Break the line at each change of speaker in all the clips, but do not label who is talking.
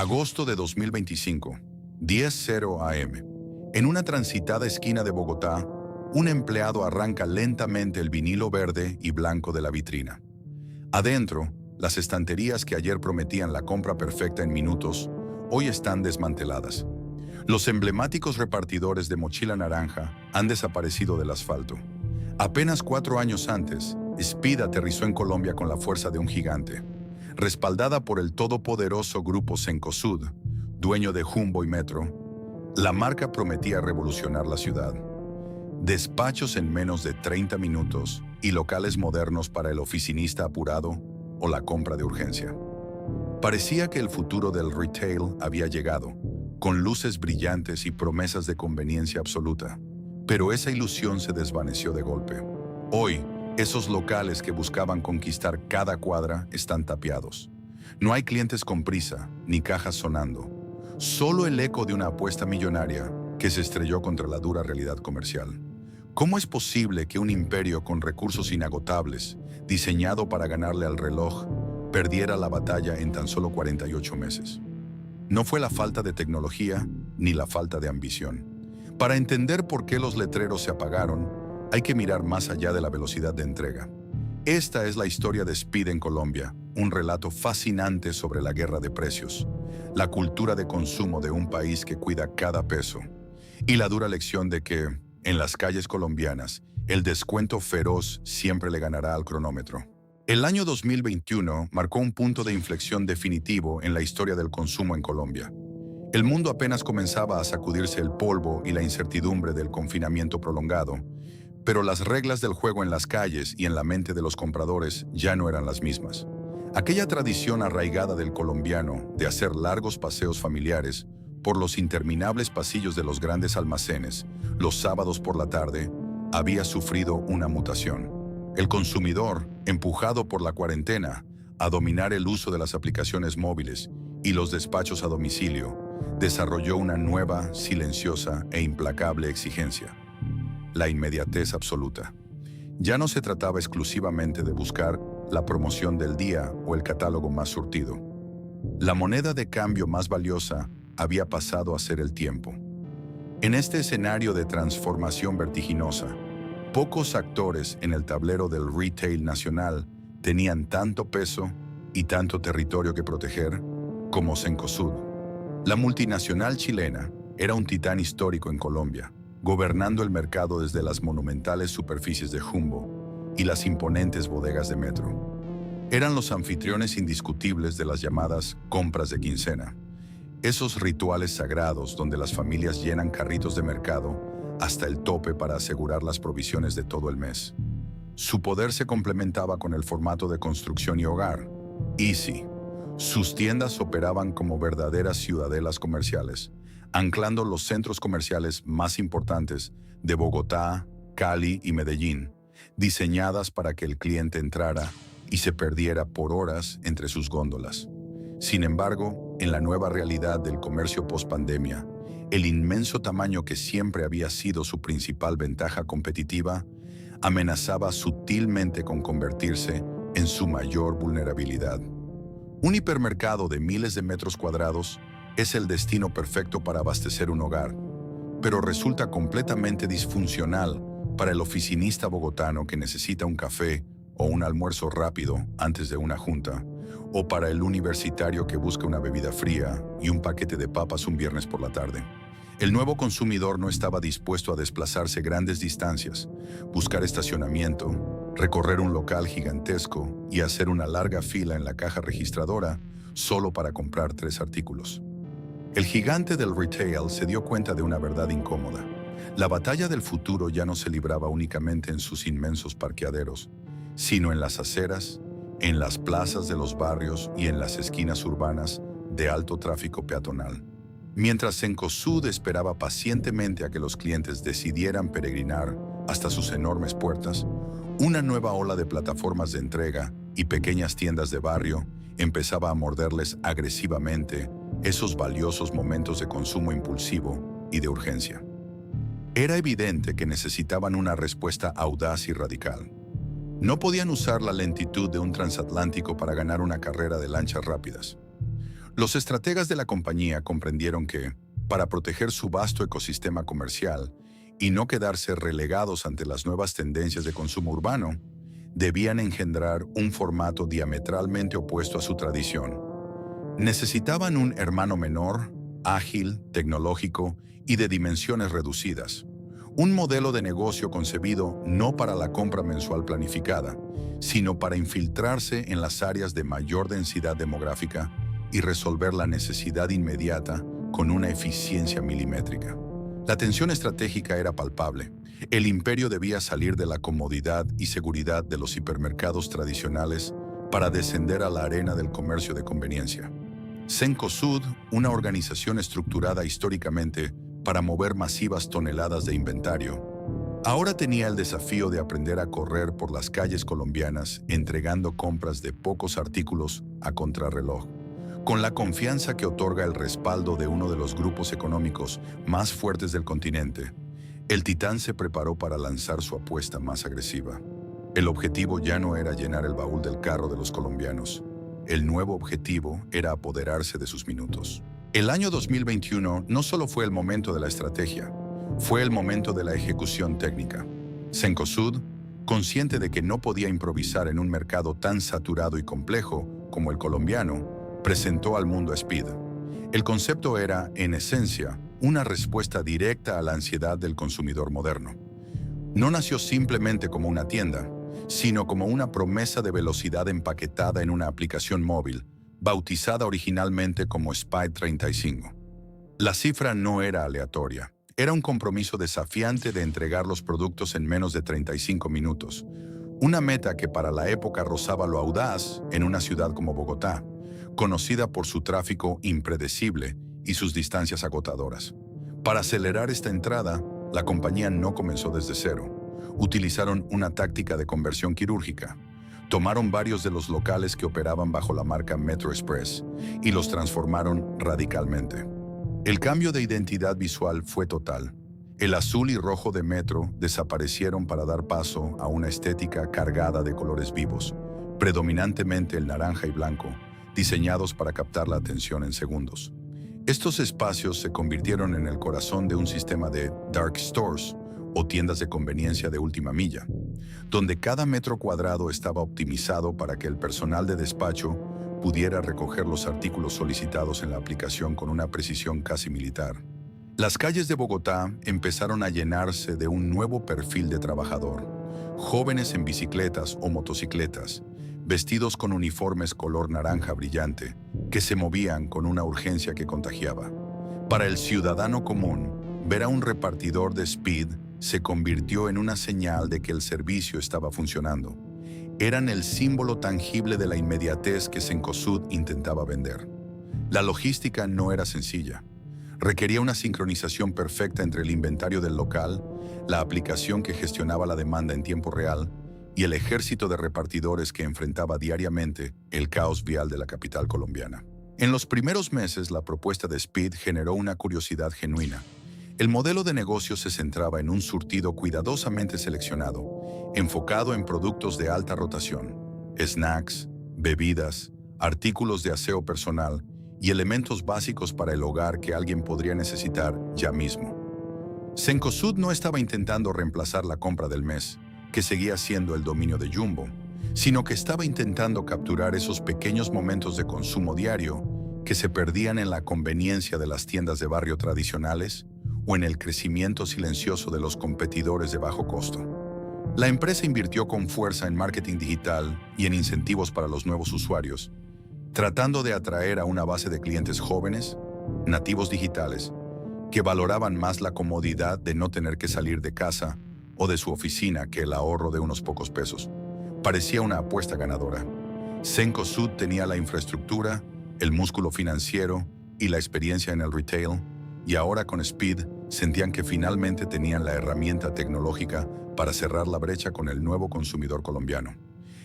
Agosto de 2025, 10:00 AM. En una transitada esquina de Bogotá, un empleado arranca lentamente el vinilo verde y blanco de la vitrina. Adentro, las estanterías que ayer prometían la compra perfecta en minutos, hoy están desmanteladas. Los emblemáticos repartidores de mochila naranja han desaparecido del asfalto. Apenas 4 años antes, Speed aterrizó en Colombia con la fuerza de un gigante. Respaldada por el todopoderoso grupo Cencosud, dueño de Jumbo y Metro, la marca prometía revolucionar la ciudad. Despachos en menos de 30 minutos y locales modernos para el oficinista apurado o la compra de urgencia. Parecía que el futuro del retail había llegado, con luces brillantes y promesas de conveniencia absoluta. Pero esa ilusión se desvaneció de golpe. Hoy, esos locales que buscaban conquistar cada cuadra están tapiados. No hay clientes con prisa, ni cajas sonando. Solo el eco de una apuesta millonaria que se estrelló contra la dura realidad comercial. ¿Cómo es posible que un imperio con recursos inagotables, diseñado para ganarle al reloj, perdiera la batalla en tan solo 48 meses? No fue la falta de tecnología ni la falta de ambición. Para entender por qué los letreros se apagaron, hay que mirar más allá de la velocidad de entrega. Esta es la historia de Speed en Colombia, un relato fascinante sobre la guerra de precios, la cultura de consumo de un país que cuida cada peso, y la dura lección de que, en las calles colombianas, el descuento feroz siempre le ganará al cronómetro. El año 2021 marcó un punto de inflexión definitivo en la historia del consumo en Colombia. El mundo apenas comenzaba a sacudirse el polvo y la incertidumbre del confinamiento prolongado, pero las reglas del juego en las calles y en la mente de los compradores ya no eran las mismas. Aquella tradición arraigada del colombiano de hacer largos paseos familiares por los interminables pasillos de los grandes almacenes los sábados por la tarde había sufrido una mutación. El consumidor, empujado por la cuarentena a dominar el uso de las aplicaciones móviles y los despachos a domicilio, desarrolló una nueva, silenciosa e implacable exigencia: la inmediatez absoluta. Ya no se trataba exclusivamente de buscar la promoción del día o el catálogo más surtido. La moneda de cambio más valiosa había pasado a ser el tiempo. En este escenario de transformación vertiginosa, pocos actores en el tablero del retail nacional tenían tanto peso y tanto territorio que proteger como Cencosud. La multinacional chilena era un titán histórico en Colombia, gobernando el mercado desde las monumentales superficies de Jumbo y las imponentes bodegas de Metro. Eran los anfitriones indiscutibles de las llamadas compras de quincena, esos rituales sagrados donde las familias llenan carritos de mercado hasta el tope para asegurar las provisiones de todo el mes. Su poder se complementaba con el formato de construcción y hogar, Easy. Sus tiendas operaban como verdaderas ciudadelas comerciales, anclando los centros comerciales más importantes de Bogotá, Cali y Medellín, diseñadas para que el cliente entrara y se perdiera por horas entre sus góndolas. Sin embargo, en la nueva realidad del comercio post-pandemia, el inmenso tamaño que siempre había sido su principal ventaja competitiva amenazaba sutilmente con convertirse en su mayor vulnerabilidad. Un hipermercado de miles de metros cuadrados es el destino perfecto para abastecer un hogar, pero resulta completamente disfuncional para el oficinista bogotano que necesita un café o un almuerzo rápido antes de una junta, o para el universitario que busca una bebida fría y un paquete de papas un viernes por la tarde. El nuevo consumidor no estaba dispuesto a desplazarse grandes distancias, buscar estacionamiento, recorrer un local gigantesco y hacer una larga fila en la caja registradora solo para comprar 3 artículos. El gigante del retail se dio cuenta de una verdad incómoda. La batalla del futuro ya no se libraba únicamente en sus inmensos parqueaderos, sino en las aceras, en las plazas de los barrios y en las esquinas urbanas de alto tráfico peatonal. Mientras Cencosud esperaba pacientemente a que los clientes decidieran peregrinar hasta sus enormes puertas, una nueva ola de plataformas de entrega y pequeñas tiendas de barrio empezaba a morderles agresivamente esos valiosos momentos de consumo impulsivo y de urgencia. Era evidente que necesitaban una respuesta audaz y radical. No podían usar la lentitud de un transatlántico para ganar una carrera de lanchas rápidas. Los estrategas de la compañía comprendieron que, para proteger su vasto ecosistema comercial y no quedarse relegados ante las nuevas tendencias de consumo urbano, debían engendrar un formato diametralmente opuesto a su tradición. Necesitaban un hermano menor, ágil, tecnológico y de dimensiones reducidas. Un modelo de negocio concebido no para la compra mensual planificada, sino para infiltrarse en las áreas de mayor densidad demográfica y resolver la necesidad inmediata con una eficiencia milimétrica. La tensión estratégica era palpable. El imperio debía salir de la comodidad y seguridad de los hipermercados tradicionales para descender a la arena del comercio de conveniencia. Cencosud, una organización estructurada históricamente para mover masivas toneladas de inventario, ahora tenía el desafío de aprender a correr por las calles colombianas entregando compras de pocos artículos a contrarreloj, con la confianza que otorga el respaldo de uno de los grupos económicos más fuertes del continente. El titán se preparó para lanzar su apuesta más agresiva. El objetivo ya no era llenar el baúl del carro de los colombianos. El nuevo objetivo era apoderarse de sus minutos. El año 2021 no solo fue el momento de la estrategia, fue el momento de la ejecución técnica. Cencosud, consciente de que no podía improvisar en un mercado tan saturado y complejo como el colombiano, presentó al mundo a Speed. El concepto era, en esencia, una respuesta directa a la ansiedad del consumidor moderno. No nació simplemente como una tienda, sino como una promesa de velocidad empaquetada en una aplicación móvil, bautizada originalmente como Speed 35. La cifra no era aleatoria, era un compromiso desafiante de entregar los productos en menos de 35 minutos, una meta que para la época rozaba lo audaz en una ciudad como Bogotá, conocida por su tráfico impredecible y sus distancias agotadoras. Para acelerar esta entrada, la compañía no comenzó desde cero. Utilizaron una táctica de conversión quirúrgica. Tomaron varios de los locales que operaban bajo la marca Metro Express y los transformaron radicalmente. El cambio de identidad visual fue total. El azul y rojo de Metro desaparecieron para dar paso a una estética cargada de colores vivos, predominantemente el naranja y blanco, diseñados para captar la atención en segundos. Estos espacios se convirtieron en el corazón de un sistema de dark stores, o tiendas de conveniencia de última milla, donde cada metro cuadrado estaba optimizado para que el personal de despacho pudiera recoger los artículos solicitados en la aplicación con una precisión casi militar. Las calles de Bogotá empezaron a llenarse de un nuevo perfil de trabajador, jóvenes en bicicletas o motocicletas, vestidos con uniformes color naranja brillante, que se movían con una urgencia que contagiaba. Para el ciudadano común, ver a un repartidor de Speed se convirtió en una señal de que el servicio estaba funcionando. Eran el símbolo tangible de la inmediatez que Cencosud intentaba vender. La logística no era sencilla. Requería una sincronización perfecta entre el inventario del local, la aplicación que gestionaba la demanda en tiempo real y el ejército de repartidores que enfrentaba diariamente el caos vial de la capital colombiana. En los primeros meses, la propuesta de Speed generó una curiosidad genuina. El modelo de negocio se centraba en un surtido cuidadosamente seleccionado, enfocado en productos de alta rotación, snacks, bebidas, artículos de aseo personal y elementos básicos para el hogar que alguien podría necesitar ya mismo. Cencosud no estaba intentando reemplazar la compra del mes, que seguía siendo el dominio de Jumbo, sino que estaba intentando capturar esos pequeños momentos de consumo diario que se perdían en la conveniencia de las tiendas de barrio tradicionales o en el crecimiento silencioso de los competidores de bajo costo. La empresa invirtió con fuerza en marketing digital y en incentivos para los nuevos usuarios, tratando de atraer a una base de clientes jóvenes, nativos digitales, que valoraban más la comodidad de no tener que salir de casa o de su oficina que el ahorro de unos pocos pesos. Parecía una apuesta ganadora. Cencosud tenía la infraestructura, el músculo financiero y la experiencia en el retail, y ahora con Speed sentían que finalmente tenían la herramienta tecnológica para cerrar la brecha con el nuevo consumidor colombiano.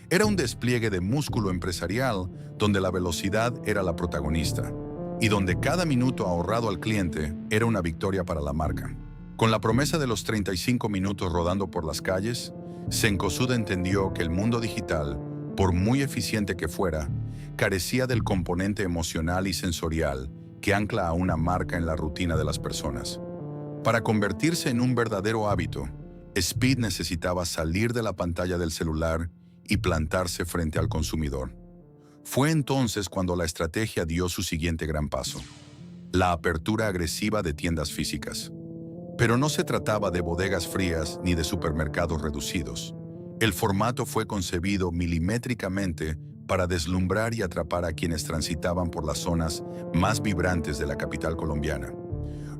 Era un despliegue de músculo empresarial donde la velocidad era la protagonista y donde cada minuto ahorrado al cliente era una victoria para la marca. Con la promesa de los 35 minutos rodando por las calles, Cencosud entendió que el mundo digital, por muy eficiente que fuera, carecía del componente emocional y sensorial que ancla a una marca en la rutina de las personas. Para convertirse en un verdadero hábito, Speed necesitaba salir de la pantalla del celular y plantarse frente al consumidor. Fue entonces cuando la estrategia dio su siguiente gran paso: la apertura agresiva de tiendas físicas. Pero no se trataba de bodegas frías ni de supermercados reducidos. El formato fue concebido milimétricamente para deslumbrar y atrapar a quienes transitaban por las zonas más vibrantes de la capital colombiana.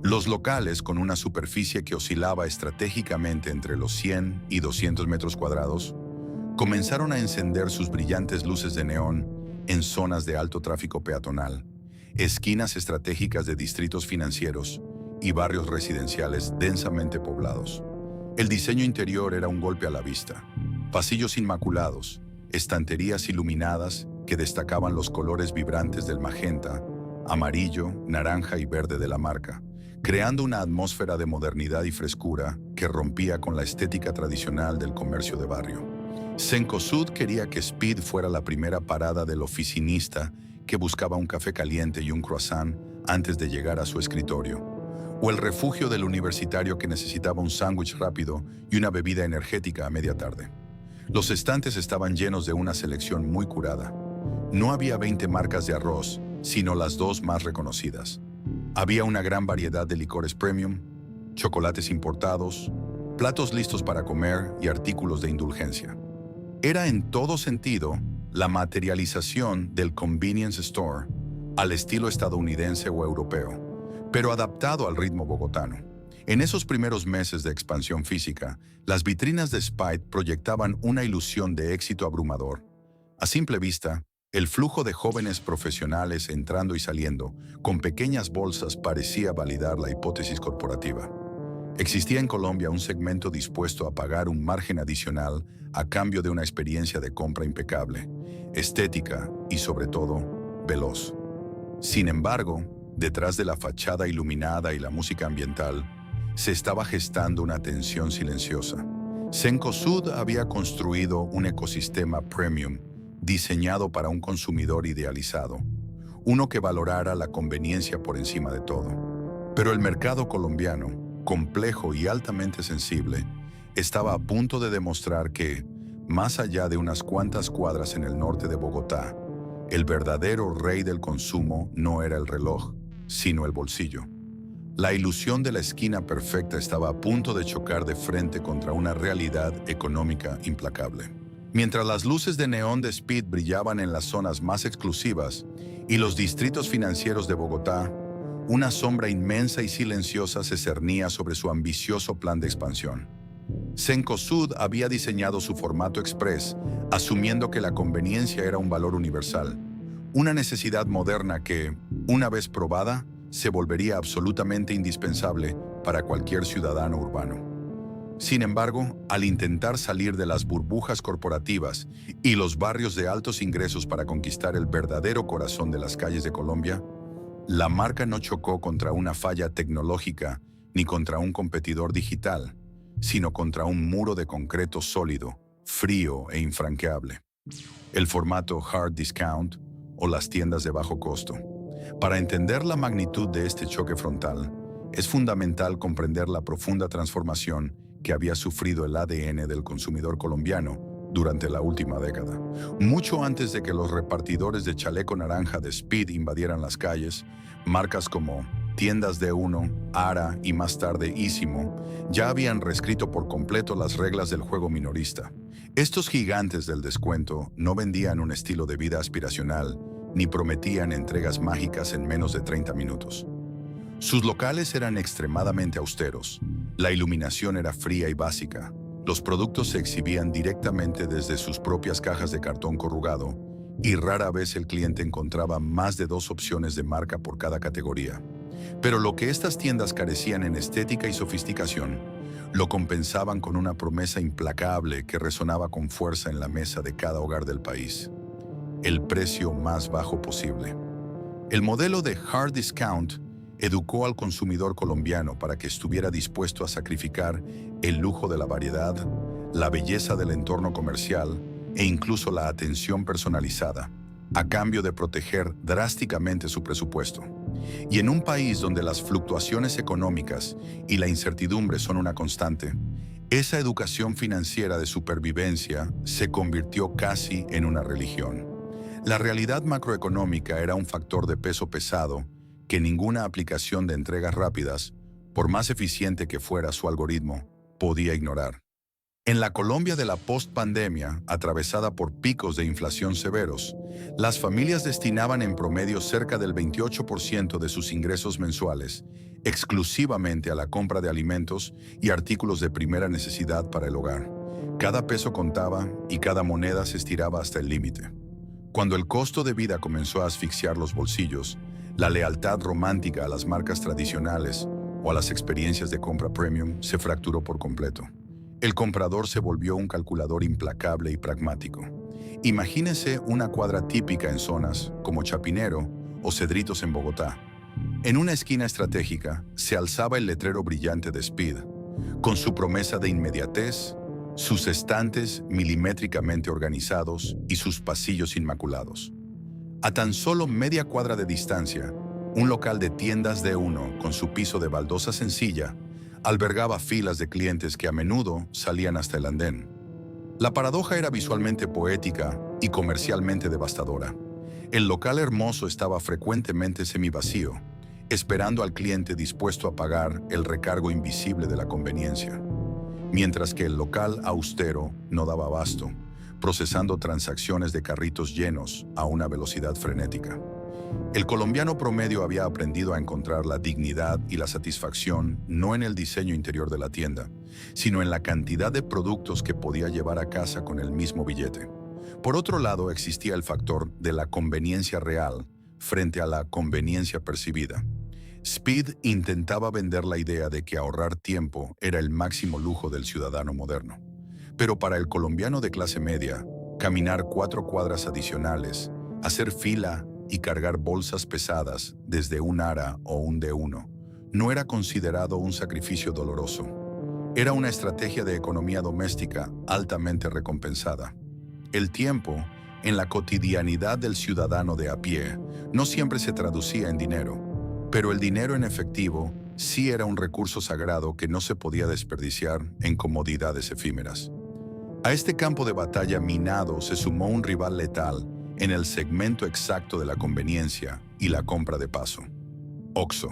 Los locales, con una superficie que oscilaba estratégicamente entre los 100 y 200 metros cuadrados, comenzaron a encender sus brillantes luces de neón en zonas de alto tráfico peatonal, esquinas estratégicas de distritos financieros y barrios residenciales densamente poblados. El diseño interior era un golpe a la vista: pasillos inmaculados, estanterías iluminadas que destacaban los colores vibrantes del magenta, amarillo, naranja y verde de la marca, creando una atmósfera de modernidad y frescura que rompía con la estética tradicional del comercio de barrio. Cencosud quería que Speed fuera la primera parada del oficinista que buscaba un café caliente y un croissant antes de llegar a su escritorio, o el refugio del universitario que necesitaba un sándwich rápido y una bebida energética a media tarde. Los estantes estaban llenos de una selección muy curada. No había 20 marcas de arroz, sino las dos más reconocidas. Había una gran variedad de licores premium, chocolates importados, platos listos para comer y artículos de indulgencia. Era en todo sentido la materialización del convenience store al estilo estadounidense o europeo, pero adaptado al ritmo bogotano. En esos primeros meses de expansión física, las vitrinas de Speed proyectaban una ilusión de éxito abrumador. A simple vista, el flujo de jóvenes profesionales entrando y saliendo con pequeñas bolsas parecía validar la hipótesis corporativa. Existía en Colombia un segmento dispuesto a pagar un margen adicional a cambio de una experiencia de compra impecable, estética y, sobre todo, veloz. Sin embargo, detrás de la fachada iluminada y la música ambiental, se estaba gestando una tensión silenciosa. Cencosud había construido un ecosistema premium diseñado para un consumidor idealizado, uno que valorara la conveniencia por encima de todo. Pero el mercado colombiano, complejo y altamente sensible, estaba a punto de demostrar que, más allá de unas cuantas cuadras en el norte de Bogotá, el verdadero rey del consumo no era el reloj, sino el bolsillo. La ilusión de la esquina perfecta estaba a punto de chocar de frente contra una realidad económica implacable. Mientras las luces de neón de Speed brillaban en las zonas más exclusivas y los distritos financieros de Bogotá, una sombra inmensa y silenciosa se cernía sobre su ambicioso plan de expansión. Cencosud había diseñado su formato express, asumiendo que la conveniencia era un valor universal, una necesidad moderna que, una vez probada, se volvería absolutamente indispensable para cualquier ciudadano urbano. Sin embargo, al intentar salir de las burbujas corporativas y los barrios de altos ingresos para conquistar el verdadero corazón de las calles de Colombia, la marca no chocó contra una falla tecnológica ni contra un competidor digital, sino contra un muro de concreto sólido, frío e infranqueable: el formato hard discount o las tiendas de bajo costo. Para entender la magnitud de este choque frontal, es fundamental comprender la profunda transformación que había sufrido el ADN del consumidor colombiano durante la última década. Mucho antes de que los repartidores de chaleco naranja de Speed invadieran las calles, marcas como Tiendas de Uno, Ara y más tarde Ísimo ya habían reescrito por completo las reglas del juego minorista. Estos gigantes del descuento no vendían un estilo de vida aspiracional ni prometían entregas mágicas en menos de 30 minutos. Sus locales eran extremadamente austeros, la iluminación era fría y básica, los productos se exhibían directamente desde sus propias cajas de cartón corrugado y rara vez el cliente encontraba más de 2 opciones de marca por cada categoría. Pero lo que estas tiendas carecían en estética y sofisticación, lo compensaban con una promesa implacable que resonaba con fuerza en la mesa de cada hogar del país: el precio más bajo posible. El modelo de hard discount educó al consumidor colombiano para que estuviera dispuesto a sacrificar el lujo de la variedad, la belleza del entorno comercial e incluso la atención personalizada, a cambio de proteger drásticamente su presupuesto. Y en un país donde las fluctuaciones económicas y la incertidumbre son una constante, esa educación financiera de supervivencia se convirtió casi en una religión. La realidad macroeconómica era un factor de peso pesado que ninguna aplicación de entregas rápidas, por más eficiente que fuera su algoritmo, podía ignorar. En la Colombia de la postpandemia, atravesada por picos de inflación severos, las familias destinaban en promedio cerca del 28% de sus ingresos mensuales exclusivamente a la compra de alimentos y artículos de primera necesidad para el hogar. Cada peso contaba y cada moneda se estiraba hasta el límite. Cuando el costo de vida comenzó a asfixiar los bolsillos, la lealtad romántica a las marcas tradicionales o a las experiencias de compra premium se fracturó por completo. El comprador se volvió un calculador implacable y pragmático. Imagínese una cuadra típica en zonas como Chapinero o Cedritos en Bogotá. En una esquina estratégica se alzaba el letrero brillante de Speed, con su promesa de inmediatez, sus estantes milimétricamente organizados y sus pasillos inmaculados. A tan solo media cuadra de distancia, un local de tiendas D1 con su piso de baldosa sencilla albergaba filas de clientes que a menudo salían hasta el andén. La paradoja era visualmente poética y comercialmente devastadora. El local hermoso estaba frecuentemente semivacío, esperando al cliente dispuesto a pagar el recargo invisible de la conveniencia, mientras que el local austero no daba abasto, procesando transacciones de carritos llenos a una velocidad frenética. El colombiano promedio había aprendido a encontrar la dignidad y la satisfacción no en el diseño interior de la tienda, sino en la cantidad de productos que podía llevar a casa con el mismo billete. Por otro lado, existía el factor de la conveniencia real frente a la conveniencia percibida. Speed intentaba vender la idea de que ahorrar tiempo era el máximo lujo del ciudadano moderno. Pero para el colombiano de clase media, caminar 4 cuadras adicionales, hacer fila y cargar bolsas pesadas desde un ARA o un D1 no era considerado un sacrificio doloroso. Era una estrategia de economía doméstica altamente recompensada. El tiempo, en la cotidianidad del ciudadano de a pie, no siempre se traducía en dinero, pero el dinero en efectivo sí era un recurso sagrado que no se podía desperdiciar en comodidades efímeras. A este campo de batalla minado se sumó un rival letal en el segmento exacto de la conveniencia y la compra de paso: Oxxo.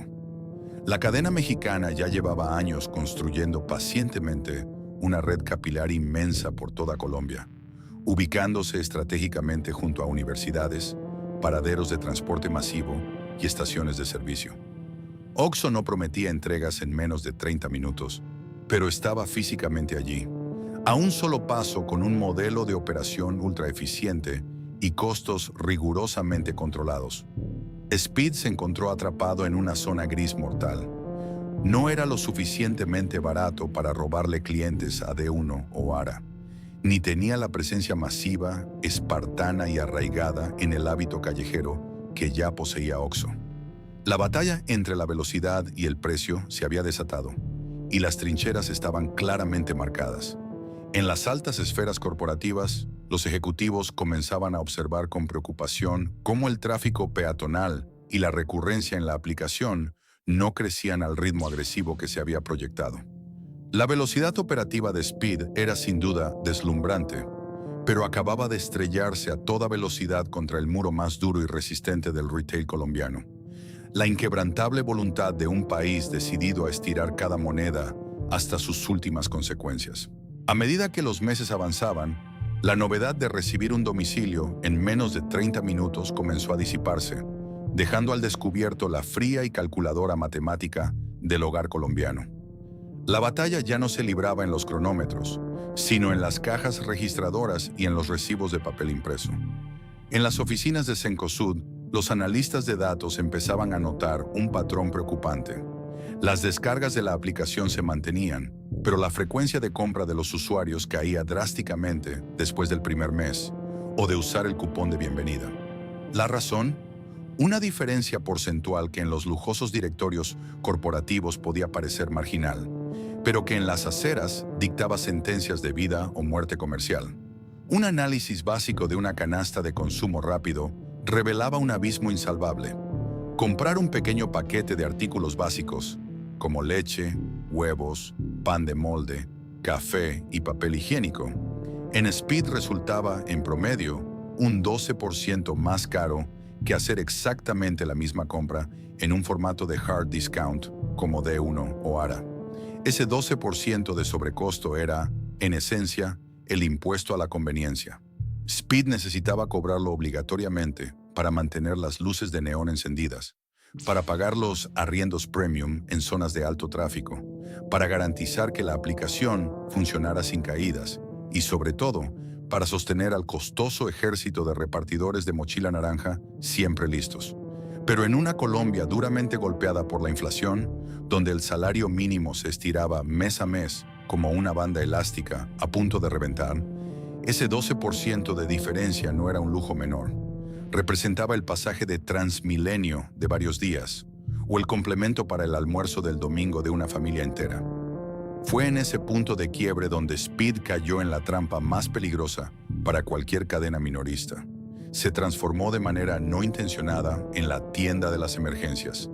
La cadena mexicana ya llevaba años construyendo pacientemente una red capilar inmensa por toda Colombia, ubicándose estratégicamente junto a universidades, paraderos de transporte masivo y estaciones de servicio. Oxxo no prometía entregas en menos de 30 minutos, pero estaba físicamente allí, a un solo paso, con un modelo de operación ultra eficiente y costos rigurosamente controlados. Speed se encontró atrapado en una zona gris mortal. No era lo suficientemente barato para robarle clientes a D1 o ARA, ni tenía la presencia masiva, espartana y arraigada en el hábito callejero que ya poseía Oxxo. La batalla entre la velocidad y el precio se había desatado, y las trincheras estaban claramente marcadas. En las altas esferas corporativas, los ejecutivos comenzaban a observar con preocupación cómo el tráfico peatonal y la recurrencia en la aplicación no crecían al ritmo agresivo que se había proyectado. La velocidad operativa de Speed era sin duda deslumbrante, pero acababa de estrellarse a toda velocidad contra el muro más duro y resistente del retail colombiano: la inquebrantable voluntad de un país decidido a estirar cada moneda hasta sus últimas consecuencias. A medida que los meses avanzaban, la novedad de recibir un domicilio en menos de 30 minutos comenzó a disiparse, dejando al descubierto la fría y calculadora matemática del hogar colombiano. La batalla ya no se libraba en los cronómetros, sino en las cajas registradoras y en los recibos de papel impreso. En las oficinas de Cencosud, los analistas de datos empezaban a notar un patrón preocupante. Las descargas de la aplicación se mantenían, pero la frecuencia de compra de los usuarios caía drásticamente después del primer mes o de usar el cupón de bienvenida. ¿La razón? Una diferencia porcentual que en los lujosos directorios corporativos podía parecer marginal, pero que en las aceras dictaba sentencias de vida o muerte comercial. Un análisis básico de una canasta de consumo rápido revelaba un abismo insalvable. Comprar un pequeño paquete de artículos básicos, como leche, huevos, pan de molde, café y papel higiénico, en Speed resultaba, en promedio, un 12% más caro que hacer exactamente la misma compra en un formato de hard discount como D1 o ARA. Ese 12% de sobrecosto era, en esencia, el impuesto a la conveniencia. Speed necesitaba cobrarlo obligatoriamente para mantener las luces de neón encendidas, para pagar los arriendos premium en zonas de alto tráfico, para garantizar que la aplicación funcionara sin caídas y, sobre todo, para sostener al costoso ejército de repartidores de mochila naranja siempre listos. Pero en una Colombia duramente golpeada por la inflación, donde el salario mínimo se estiraba mes a mes como una banda elástica a punto de reventar, ese 12% de diferencia no era un lujo menor. Representaba el pasaje de Transmilenio de varios días o el complemento para el almuerzo del domingo de una familia entera. Fue en ese punto de quiebre donde Speed cayó en la trampa más peligrosa para cualquier cadena minorista. Se transformó de manera no intencionada en la tienda de las emergencias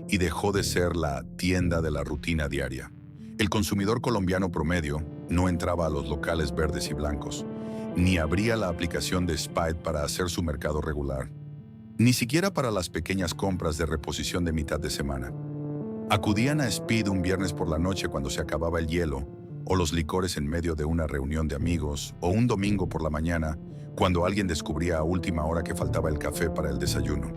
y dejó de ser la tienda de la rutina diaria. El consumidor colombiano promedio no entraba a los locales verdes y blancos, ni abría la aplicación de Speed para hacer su mercado regular, ni siquiera para las pequeñas compras de reposición de mitad de semana. Acudían a Speed un viernes por la noche cuando se acababa el hielo, o los licores en medio de una reunión de amigos, o un domingo por la mañana, cuando alguien descubría a última hora que faltaba el café para el desayuno.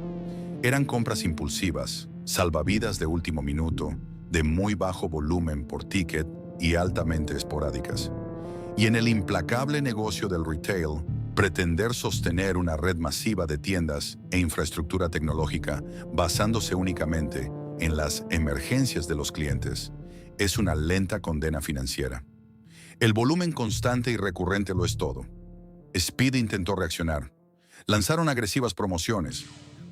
Eran compras impulsivas, salvavidas de último minuto, de muy bajo volumen por ticket y altamente esporádicas. Y en el implacable negocio del retail, pretender sostener una red masiva de tiendas e infraestructura tecnológica basándose únicamente en las emergencias de los clientes es una lenta condena financiera. El volumen constante y recurrente lo es todo. Speed intentó reaccionar. Lanzaron agresivas promociones,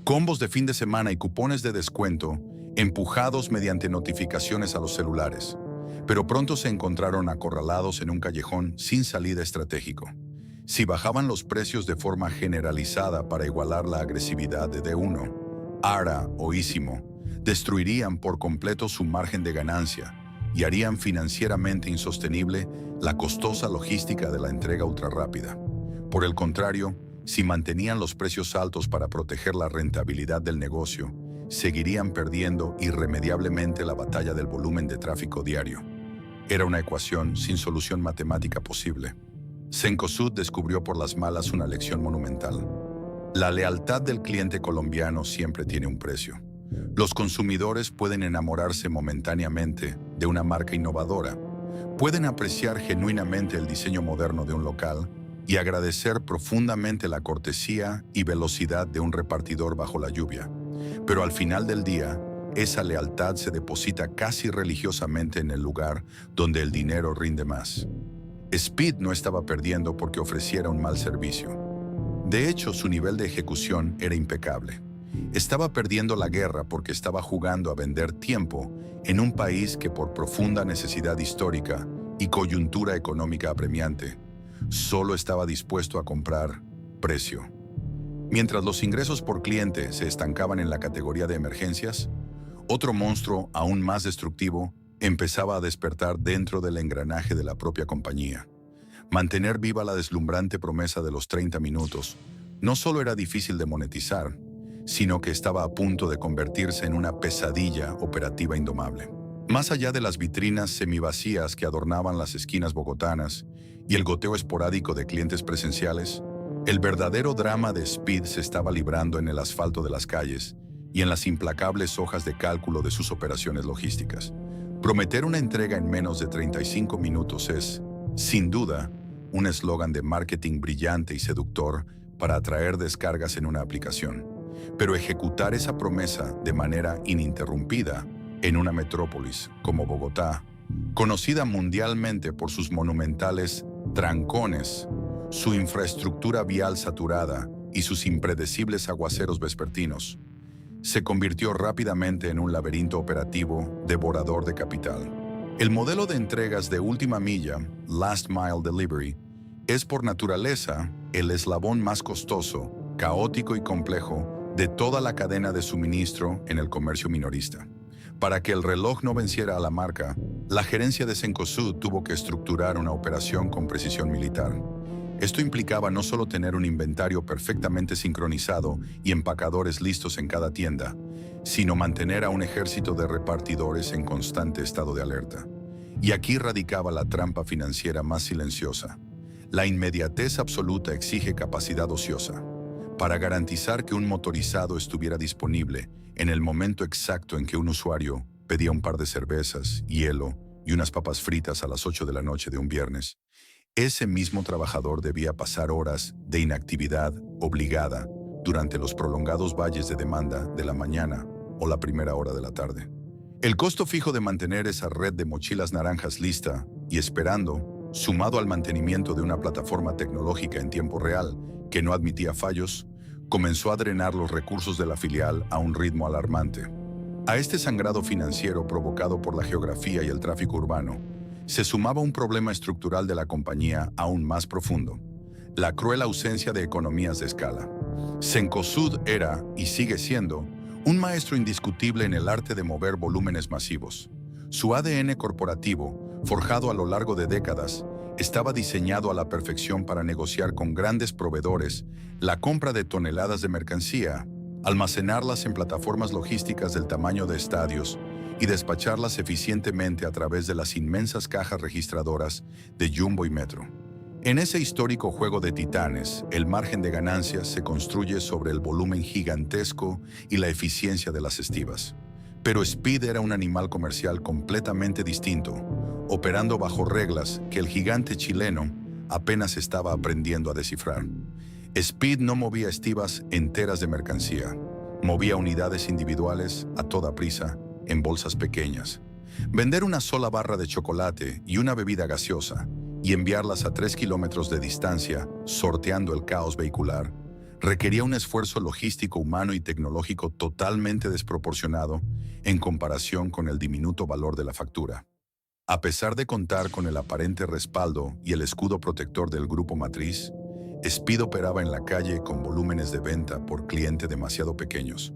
combos de fin de semana y cupones de descuento empujados mediante notificaciones a los celulares, pero pronto se encontraron acorralados en un callejón sin salida estratégico. Si bajaban los precios de forma generalizada para igualar la agresividad de D1, ARA o Ísimo, destruirían por completo su margen de ganancia y harían financieramente insostenible la costosa logística de la entrega ultrarrápida. Por el contrario, si mantenían los precios altos para proteger la rentabilidad del negocio, seguirían perdiendo irremediablemente la batalla del volumen de tráfico diario. Era una ecuación sin solución matemática posible. Cencosud descubrió por las malas una lección monumental. La lealtad del cliente colombiano siempre tiene un precio. Los consumidores pueden enamorarse momentáneamente de una marca innovadora, pueden apreciar genuinamente el diseño moderno de un local y agradecer profundamente la cortesía y velocidad de un repartidor bajo la lluvia. Pero al final del día, esa lealtad se deposita casi religiosamente en el lugar donde el dinero rinde más. Speed no estaba perdiendo porque ofreciera un mal servicio. De hecho, su nivel de ejecución era impecable. Estaba perdiendo la guerra porque estaba jugando a vender tiempo en un país que por profunda necesidad histórica y coyuntura económica apremiante, solo estaba dispuesto a comprar precio. Mientras los ingresos por cliente se estancaban en la categoría de emergencias, otro monstruo aún más destructivo empezaba a despertar dentro del engranaje de la propia compañía. Mantener viva la deslumbrante promesa de los 30 minutos no solo era difícil de monetizar, sino que estaba a punto de convertirse en una pesadilla operativa indomable. Más allá de las vitrinas semivacías que adornaban las esquinas bogotanas y el goteo esporádico de clientes presenciales, el verdadero drama de Speed se estaba librando en el asfalto de las calles y en las implacables hojas de cálculo de sus operaciones logísticas. Prometer una entrega en menos de 35 minutos es, sin duda, un eslogan de marketing brillante y seductor para atraer descargas en una aplicación. Pero ejecutar esa promesa de manera ininterrumpida en una metrópolis como Bogotá, conocida mundialmente por sus monumentales trancones, su infraestructura vial saturada y sus impredecibles aguaceros vespertinos, se convirtió rápidamente en un laberinto operativo devorador de capital. El modelo de entregas de última milla, Last Mile Delivery, es por naturaleza el eslabón más costoso caótico y complejo de toda la cadena de suministro en el comercio minorista. Para que el reloj no venciera a la marca, la gerencia de Cencosud tuvo que estructurar una operación con precisión militar. Esto implicaba no solo tener un inventario perfectamente sincronizado y empacadores listos en cada tienda, sino mantener a un ejército de repartidores en constante estado de alerta. Y aquí radicaba la trampa financiera más silenciosa. La inmediatez absoluta exige capacidad ociosa. Para garantizar que un motorizado estuviera disponible en el momento exacto en que un usuario pedía un par de cervezas, hielo y unas papas fritas a las 8 de la noche de un viernes, ese mismo trabajador debía pasar horas de inactividad obligada durante los prolongados valles de demanda de la mañana o la primera hora de la tarde. El costo fijo de mantener esa red de mochilas naranjas lista y esperando, sumado al mantenimiento de una plataforma tecnológica en tiempo real que no admitía fallos, comenzó a drenar los recursos de la filial a un ritmo alarmante. A este sangrado financiero provocado por la geografía y el tráfico urbano, se sumaba un problema estructural de la compañía aún más profundo: la cruel ausencia de economías de escala. Cencosud era, y sigue siendo, un maestro indiscutible en el arte de mover volúmenes masivos. Su ADN corporativo, forjado a lo largo de décadas, estaba diseñado a la perfección para negociar con grandes proveedores la compra de toneladas de mercancía, almacenarlas en plataformas logísticas del tamaño de estadios y despacharlas eficientemente a través de las inmensas cajas registradoras de Jumbo y Metro. En ese histórico juego de titanes, el margen de ganancias se construye sobre el volumen gigantesco y la eficiencia de las estivas. Pero Speed era un animal comercial completamente distinto, operando bajo reglas que el gigante chileno apenas estaba aprendiendo a descifrar. Speed no movía estivas enteras de mercancía, movía unidades individuales a toda prisa, en bolsas pequeñas. Vender una sola barra de chocolate y una bebida gaseosa y enviarlas a 3 kilómetros de distancia, sorteando el caos vehicular, requería un esfuerzo logístico, humano y tecnológico totalmente desproporcionado en comparación con el diminuto valor de la factura. A pesar de contar con el aparente respaldo y el escudo protector del grupo matriz, Speed operaba en la calle con volúmenes de venta por cliente demasiado pequeños.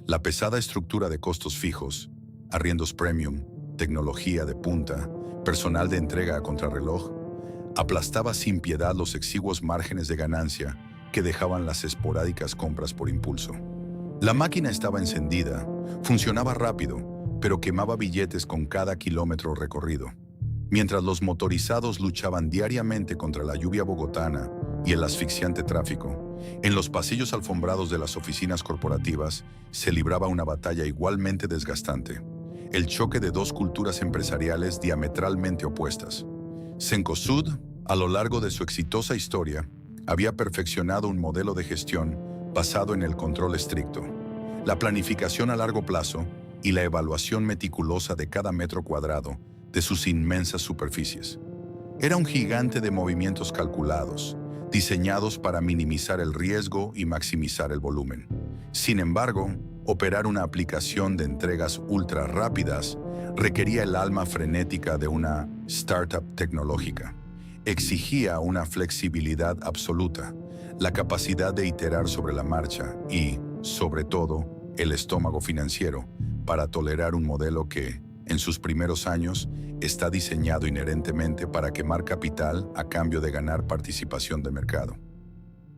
La pesada estructura de costos fijos, arriendos premium, tecnología de punta, personal de entrega a contrarreloj, aplastaba sin piedad los exiguos márgenes de ganancia que dejaban las esporádicas compras por impulso. La máquina estaba encendida, funcionaba rápido, pero quemaba billetes con cada kilómetro recorrido. Mientras los motorizados luchaban diariamente contra la lluvia bogotana y el asfixiante tráfico, en los pasillos alfombrados de las oficinas corporativas se libraba una batalla igualmente desgastante: el choque de dos culturas empresariales diametralmente opuestas. Cencosud, a lo largo de su exitosa historia, había perfeccionado un modelo de gestión basado en el control estricto, la planificación a largo plazo y la evaluación meticulosa de cada metro cuadrado de sus inmensas superficies. Era un gigante de movimientos calculados, diseñados para minimizar el riesgo y maximizar el volumen. Sin embargo, operar una aplicación de entregas ultra rápidas requería el alma frenética de una startup tecnológica. Exigía una flexibilidad absoluta, la capacidad de iterar sobre la marcha y, sobre todo, el estómago financiero para tolerar un modelo que, en sus primeros años, está diseñado inherentemente para quemar capital a cambio de ganar participación de mercado.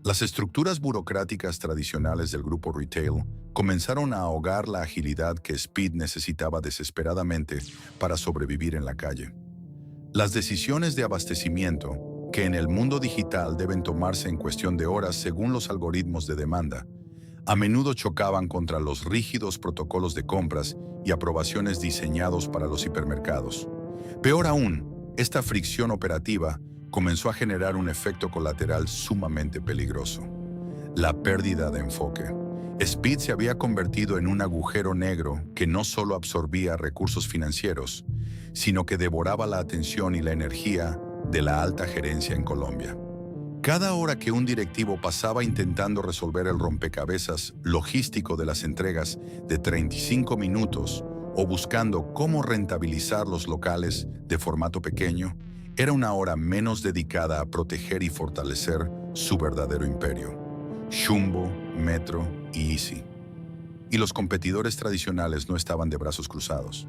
Las estructuras burocráticas tradicionales del grupo retail comenzaron a ahogar la agilidad que Speed necesitaba desesperadamente para sobrevivir en la calle. Las decisiones de abastecimiento, que en el mundo digital deben tomarse en cuestión de horas según los algoritmos de demanda, a menudo chocaban contra los rígidos protocolos de compras y aprobaciones diseñados para los hipermercados. Peor aún, esta fricción operativa comenzó a generar un efecto colateral sumamente peligroso: la pérdida de enfoque. Speed se había convertido en un agujero negro que no solo absorbía recursos financieros, sino que devoraba la atención y la energía de la alta gerencia en Colombia. Cada hora que un directivo pasaba intentando resolver el rompecabezas logístico de las entregas de 35 minutos o buscando cómo rentabilizar los locales de formato pequeño, era una hora menos dedicada a proteger y fortalecer su verdadero imperio. Jumbo, Metro y Easy. Y los competidores tradicionales no estaban de brazos cruzados.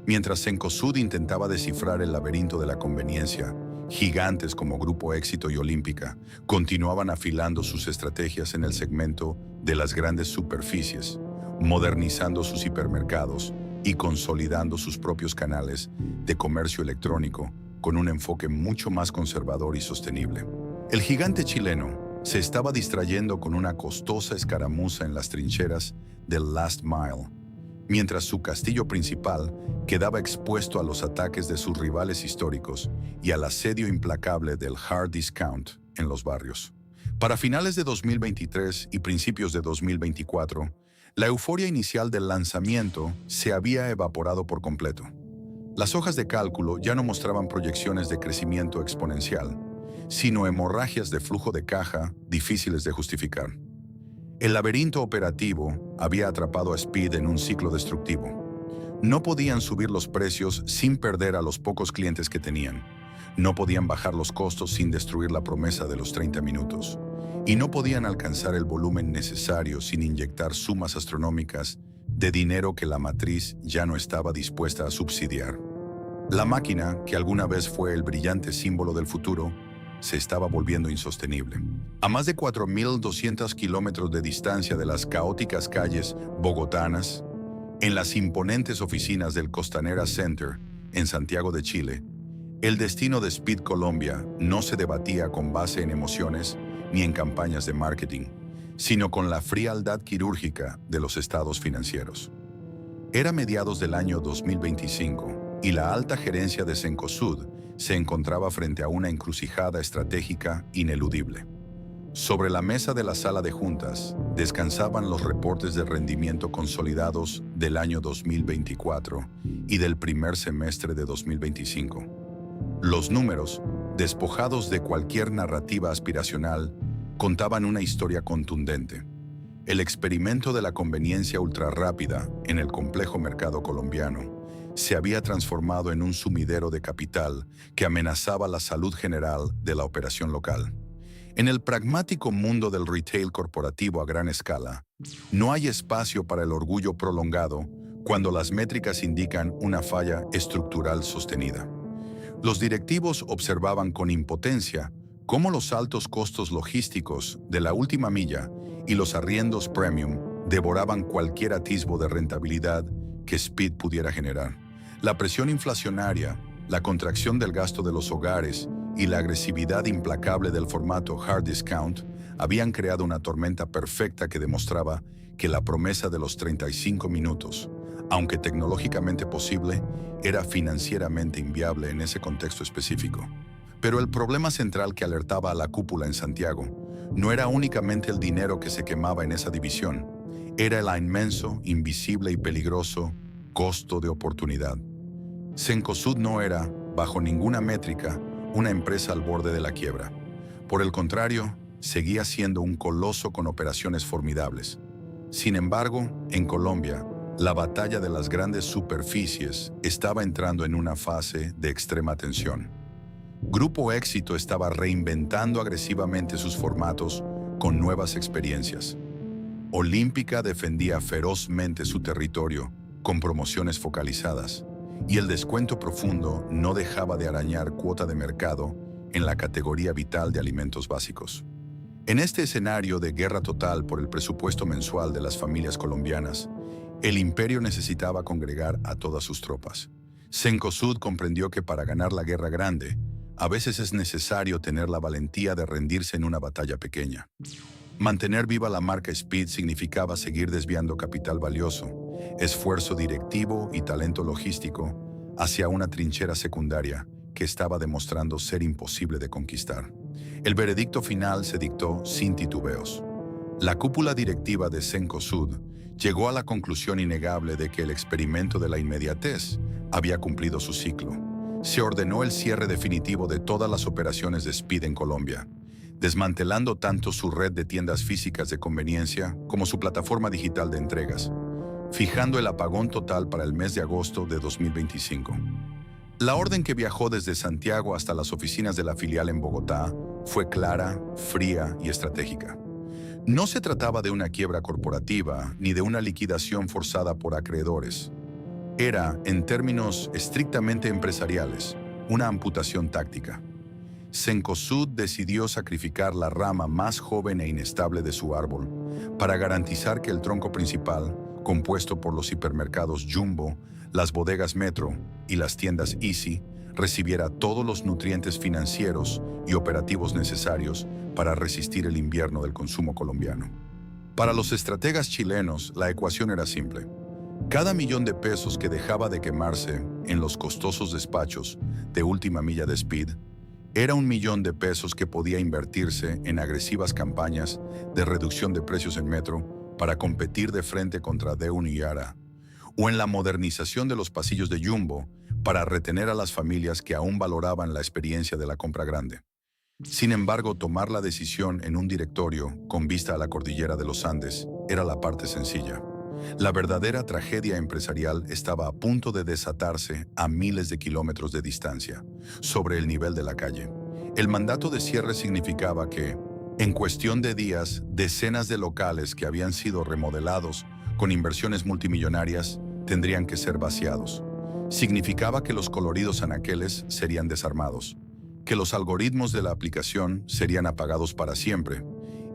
Mientras Cencosud intentaba descifrar el laberinto de la conveniencia, gigantes como Grupo Éxito y Olímpica continuaban afilando sus estrategias en el segmento de las grandes superficies, modernizando sus hipermercados y consolidando sus propios canales de comercio electrónico con un enfoque mucho más conservador y sostenible. El gigante chileno se estaba distrayendo con una costosa escaramuza en las trincheras del Last Mile, mientras su castillo principal quedaba expuesto a los ataques de sus rivales históricos y al asedio implacable del hard discount en los barrios. Para finales de 2023 y principios de 2024, la euforia inicial del lanzamiento se había evaporado por completo. Las hojas de cálculo ya no mostraban proyecciones de crecimiento exponencial, sino hemorragias de flujo de caja difíciles de justificar. El laberinto operativo había atrapado a Speed en un ciclo destructivo. No podían subir los precios sin perder a los pocos clientes que tenían. No podían bajar los costos sin destruir la promesa de los 30 minutos. Y no podían alcanzar el volumen necesario sin inyectar sumas astronómicas de dinero que la matriz ya no estaba dispuesta a subsidiar. La máquina, que alguna vez fue el brillante símbolo del futuro, se estaba volviendo insostenible. A más de 4.200 kilómetros de distancia de las caóticas calles bogotanas, en las imponentes oficinas del Costanera Center, en Santiago de Chile, el destino de Speed Colombia no se debatía con base en emociones ni en campañas de marketing, sino con la frialdad quirúrgica de los estados financieros. Era mediados del año 2025 y la alta gerencia de Cencosud se encontraba frente a una encrucijada estratégica ineludible. Sobre la mesa de la sala de juntas descansaban los reportes de rendimiento consolidados del año 2024 y del primer semestre de 2025. Los números, despojados de cualquier narrativa aspiracional, contaban una historia contundente. El experimento de la conveniencia ultrarrápida en el complejo mercado colombiano se había transformado en un sumidero de capital que amenazaba la salud general de la operación local. En el pragmático mundo del retail corporativo a gran escala, no hay espacio para el orgullo prolongado cuando las métricas indican una falla estructural sostenida. Los directivos observaban con impotencia cómo los altos costos logísticos de la última milla y los arriendos premium devoraban cualquier atisbo de rentabilidad que Speed pudiera generar. La presión inflacionaria, la contracción del gasto de los hogares y la agresividad implacable del formato hard discount habían creado una tormenta perfecta que demostraba que la promesa de los 35 minutos, aunque tecnológicamente posible, era financieramente inviable en ese contexto específico. Pero el problema central que alertaba a la cúpula en Santiago no era únicamente el dinero que se quemaba en esa división, era el inmenso, invisible y peligroso costo de oportunidad. Cencosud no era, bajo ninguna métrica, una empresa al borde de la quiebra. Por el contrario, seguía siendo un coloso con operaciones formidables. Sin embargo, en Colombia, la batalla de las grandes superficies estaba entrando en una fase de extrema tensión. Grupo Éxito estaba reinventando agresivamente sus formatos con nuevas experiencias. Olímpica defendía ferozmente su territorio con promociones focalizadas, y el descuento profundo no dejaba de arañar cuota de mercado en la categoría vital de alimentos básicos. En este escenario de guerra total por el presupuesto mensual de las familias colombianas, el imperio necesitaba congregar a todas sus tropas. Cencosud comprendió que para ganar la guerra grande, a veces es necesario tener la valentía de rendirse en una batalla pequeña. Mantener viva la marca Speed significaba seguir desviando capital valioso, esfuerzo directivo y talento logístico hacia una trinchera secundaria que estaba demostrando ser imposible de conquistar. El veredicto final se dictó sin titubeos. La cúpula directiva de Cencosud llegó a la conclusión innegable de que el experimento de la inmediatez había cumplido su ciclo. Se ordenó el cierre definitivo de todas las operaciones de Speed en Colombia, desmantelando tanto su red de tiendas físicas de conveniencia como su plataforma digital de entregas, fijando el apagón total para el mes de agosto de 2025. La orden que viajó desde Santiago hasta las oficinas de la filial en Bogotá fue clara, fría y estratégica. No se trataba de una quiebra corporativa ni de una liquidación forzada por acreedores. Era, en términos estrictamente empresariales, una amputación táctica. Cencosud decidió sacrificar la rama más joven e inestable de su árbol para garantizar que el tronco principal, compuesto por los hipermercados Jumbo, las bodegas Metro y las tiendas Easy, recibiera todos los nutrientes financieros y operativos necesarios para resistir el invierno del consumo colombiano. Para los estrategas chilenos, la ecuación era simple. Cada millón de pesos que dejaba de quemarse en los costosos despachos de última milla de Speed era un millón de pesos que podía invertirse en agresivas campañas de reducción de precios en Metro para competir de frente contra Deun y Yara, o en la modernización de los pasillos de Jumbo para retener a las familias que aún valoraban la experiencia de la compra grande. Sin embargo, tomar la decisión en un directorio con vista a la cordillera de los Andes era la parte sencilla. La verdadera tragedia empresarial estaba a punto de desatarse a miles de kilómetros de distancia, sobre el nivel de la calle. El mandato de cierre significaba que, en cuestión de días, decenas de locales que habían sido remodelados con inversiones multimillonarias tendrían que ser vaciados. Significaba que los coloridos anaqueles serían desarmados, que los algoritmos de la aplicación serían apagados para siempre,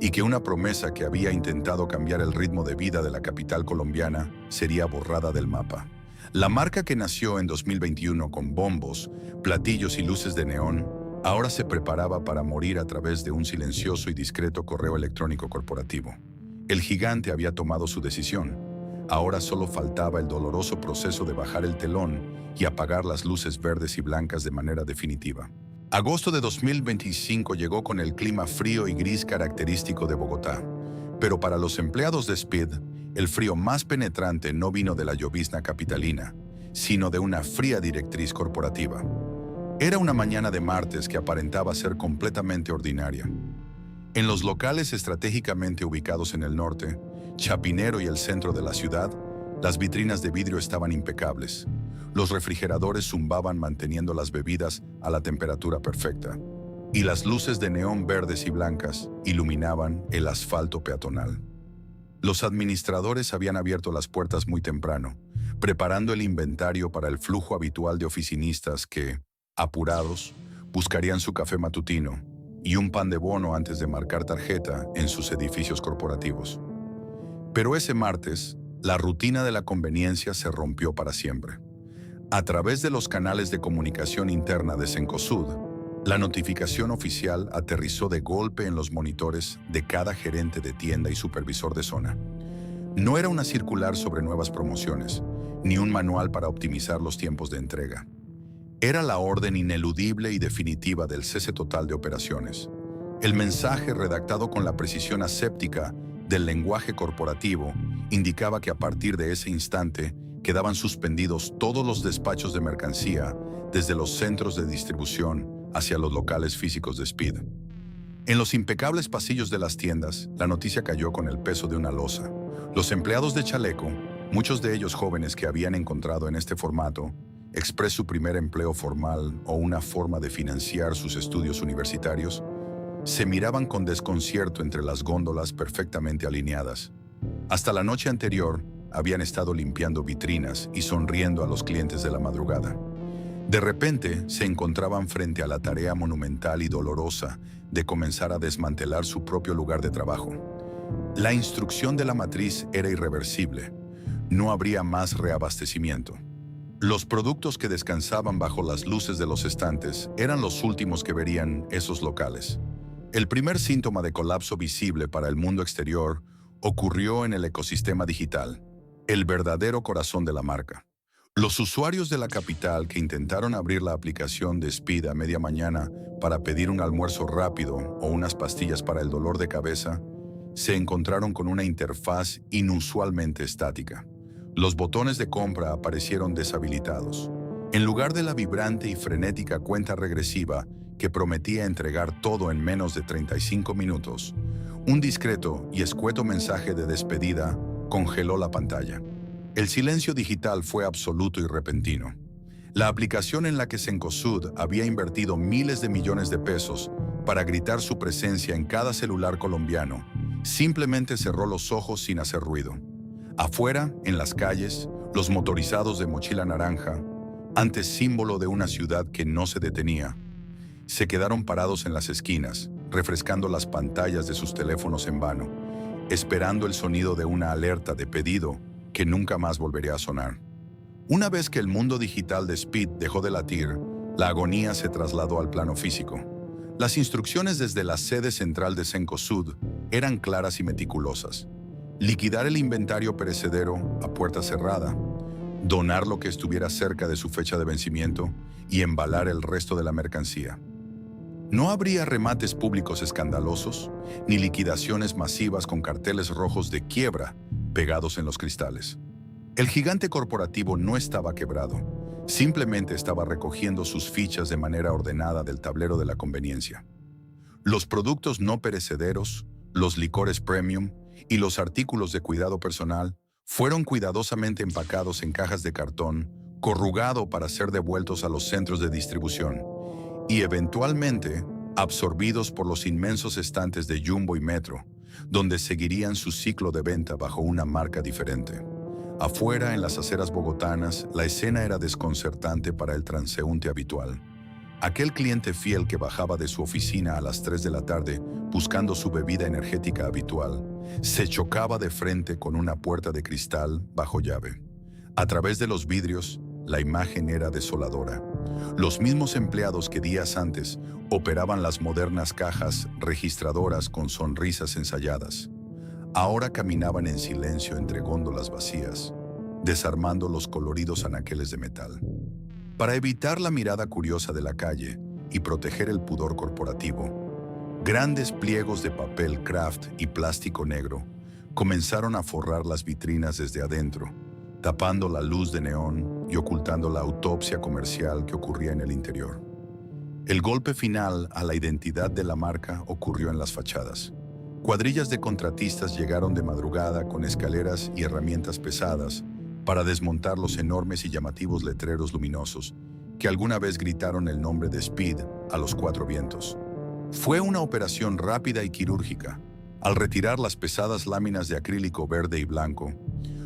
y que una promesa que había intentado cambiar el ritmo de vida de la capital colombiana sería borrada del mapa. La marca que nació en 2021 con bombos, platillos y luces de neón, ahora se preparaba para morir a través de un silencioso y discreto correo electrónico corporativo. El gigante había tomado su decisión. Ahora solo faltaba el doloroso proceso de bajar el telón y apagar las luces verdes y blancas de manera definitiva. Agosto de 2025 llegó con el clima frío y gris característico de Bogotá, pero para los empleados de Speed, el frío más penetrante no vino de la llovizna capitalina, sino de una fría directriz corporativa. Era una mañana de martes que aparentaba ser completamente ordinaria. En los locales estratégicamente ubicados en el norte, Chapinero y el centro de la ciudad, las vitrinas de vidrio estaban impecables. Los refrigeradores zumbaban manteniendo las bebidas a la temperatura perfecta, y las luces de neón verdes y blancas iluminaban el asfalto peatonal. Los administradores habían abierto las puertas muy temprano, preparando el inventario para el flujo habitual de oficinistas que, apurados, buscarían su café matutino y un pan de bono antes de marcar tarjeta en sus edificios corporativos. Pero ese martes, la rutina de la conveniencia se rompió para siempre. A través de los canales de comunicación interna de Cencosud, la notificación oficial aterrizó de golpe en los monitores de cada gerente de tienda y supervisor de zona. No era una circular sobre nuevas promociones, ni un manual para optimizar los tiempos de entrega. Era la orden ineludible y definitiva del cese total de operaciones. El mensaje, redactado con la precisión aséptica del lenguaje corporativo, indicaba que a partir de ese instante quedaban suspendidos todos los despachos de mercancía desde los centros de distribución hacia los locales físicos de Speed. En los impecables pasillos de las tiendas, la noticia cayó con el peso de una losa. Los empleados de Chaleco, muchos de ellos jóvenes que habían encontrado en este formato Express su primer empleo formal o una forma de financiar sus estudios universitarios, se miraban con desconcierto entre las góndolas perfectamente alineadas. Hasta la noche anterior, habían estado limpiando vitrinas y sonriendo a los clientes de la madrugada. De repente, se encontraban frente a la tarea monumental y dolorosa de comenzar a desmantelar su propio lugar de trabajo. La instrucción de la matriz era irreversible. No habría más reabastecimiento. Los productos que descansaban bajo las luces de los estantes eran los últimos que verían esos locales. El primer síntoma de colapso visible para el mundo exterior ocurrió en el ecosistema digital, el verdadero corazón de la marca. Los usuarios de la capital que intentaron abrir la aplicación de Speed a media mañana para pedir un almuerzo rápido o unas pastillas para el dolor de cabeza, se encontraron con una interfaz inusualmente estática. Los botones de compra aparecieron deshabilitados. En lugar de la vibrante y frenética cuenta regresiva que prometía entregar todo en menos de 35 minutos, un discreto y escueto mensaje de despedida congeló la pantalla. El silencio digital fue absoluto y repentino. La aplicación en la que Cencosud había invertido miles de millones de pesos para gritar su presencia en cada celular colombiano Simplemente cerró los ojos sin hacer ruido. Afuera, en las calles, los motorizados de mochila naranja, antes símbolo de una ciudad que no se detenía, se quedaron parados en las esquinas, refrescando las pantallas de sus teléfonos en vano, esperando el sonido de una alerta de pedido que nunca más volvería a sonar. Una vez que el mundo digital de Speed dejó de latir, la agonía se trasladó al plano físico. Las instrucciones desde la sede central de Cencosud eran claras y meticulosas. Liquidar el inventario perecedero a puerta cerrada, donar lo que estuviera cerca de su fecha de vencimiento y embalar el resto de la mercancía. No habría remates públicos escandalosos, ni liquidaciones masivas con carteles rojos de quiebra pegados en los cristales. El gigante corporativo no estaba quebrado, simplemente estaba recogiendo sus fichas de manera ordenada del tablero de la conveniencia. Los productos no perecederos, los licores premium y los artículos de cuidado personal fueron cuidadosamente empacados en cajas de cartón, corrugado para ser devueltos a los centros de distribución y eventualmente absorbidos por los inmensos estantes de Jumbo y Metro, donde seguirían su ciclo de venta bajo una marca diferente. Afuera, en las aceras bogotanas, la escena era desconcertante para el transeúnte habitual. Aquel cliente fiel que bajaba de su oficina a las 3 de la tarde buscando su bebida energética habitual, se chocaba de frente con una puerta de cristal bajo llave. A través de los vidrios, la imagen era desoladora. Los mismos empleados que días antes operaban las modernas cajas registradoras con sonrisas ensayadas, ahora caminaban en silencio entre góndolas vacías, desarmando los coloridos anaqueles de metal. Para evitar la mirada curiosa de la calle y proteger el pudor corporativo, grandes pliegos de papel craft y plástico negro comenzaron a forrar las vitrinas desde adentro, tapando la luz de neón y ocultando la autopsia comercial que ocurría en el interior. El golpe final a la identidad de la marca ocurrió en las fachadas. Cuadrillas de contratistas llegaron de madrugada con escaleras y herramientas pesadas para desmontar los enormes y llamativos letreros luminosos que alguna vez gritaron el nombre de Speed a los cuatro vientos. Fue una operación rápida y quirúrgica. Al retirar las pesadas láminas de acrílico verde y blanco,